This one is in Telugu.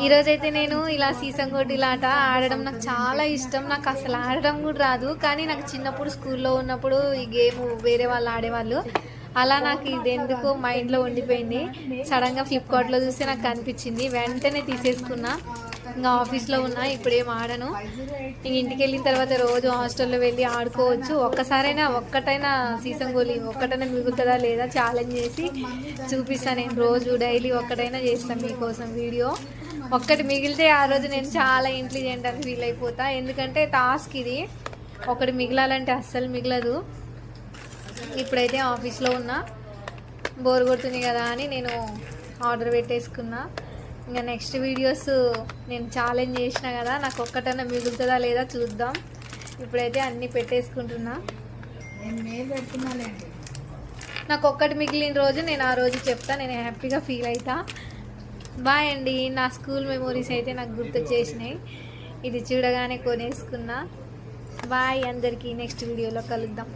ఈరోజైతే నేను ఇలా సీసంగోటిలాట ఆడడం నాకు చాలా ఇష్టం. నాకు అసలు ఆడడం కూడా రాదు, కానీ నాకు చిన్నప్పుడు స్కూల్లో ఉన్నప్పుడు ఈ గేమ్ వేరే వాళ్ళు ఆడేవాళ్ళు. అలా నాకు ఇది ఎందుకు మైండ్లో ఉండిపోయింది. సడన్గా ఫ్లిప్కార్ట్లో చూస్తే నాకు కనిపించింది, వెంటనే తీసేసుకున్నా. ఇంకా ఆఫీస్లో ఉన్నా, ఇప్పుడు ఏం ఆడను. ఇంక ఇంటికి వెళ్ళిన తర్వాత రోజు హాస్టల్లో వెళ్ళి ఆడుకోవచ్చు. ఒక్కటైనా సీసంగోలి ఒక్కటైనా మిగులుతుందా లేదా ఛాలెంజ్ చేసి చూపిస్తాను. నేను రోజు డైలీ ఒక్కటైనా చేస్తాను మీకోసం వీడియో. ఒక్కటి మిగిలితే ఆ రోజు నేను చాలా ఇంటెలిజెంట్ అని ఫీల్ అయిపోతా. ఎందుకంటే టాస్క్ ఇది, ఒకటి మిగలాలంటే అస్సలు మిగలదు. ఇప్పుడైతే ఆఫీస్లో ఉన్నా, బోర్ కొడుతుంది కదా అని నేను ఆర్డర్ పెట్టేసుకున్నా. ఇంకా నెక్స్ట్ వీడియోస్ నేను ఛాలెంజ్ చేసిన కదా, నాకు ఒక్కటన్నా మిగులుతుందా లేదా చూద్దాం. ఇప్పుడైతే అన్నీ పెట్టేసుకుంటున్నా. నాకు ఒక్కటి మిగిలిన రోజు నేను ఆ రోజు చెప్తా, నేను హ్యాపీగా ఫీల్ అవుతా. బాయ్ అండి. నా స్కూల్ మెమోరీస్ అయితే నాకు గుర్తు చేసినాయి. ఇది చూడగానే కొనేసుకున్నా. బాయ్ అందరికీ, నెక్స్ట్ వీడియోలో కలుద్దాం.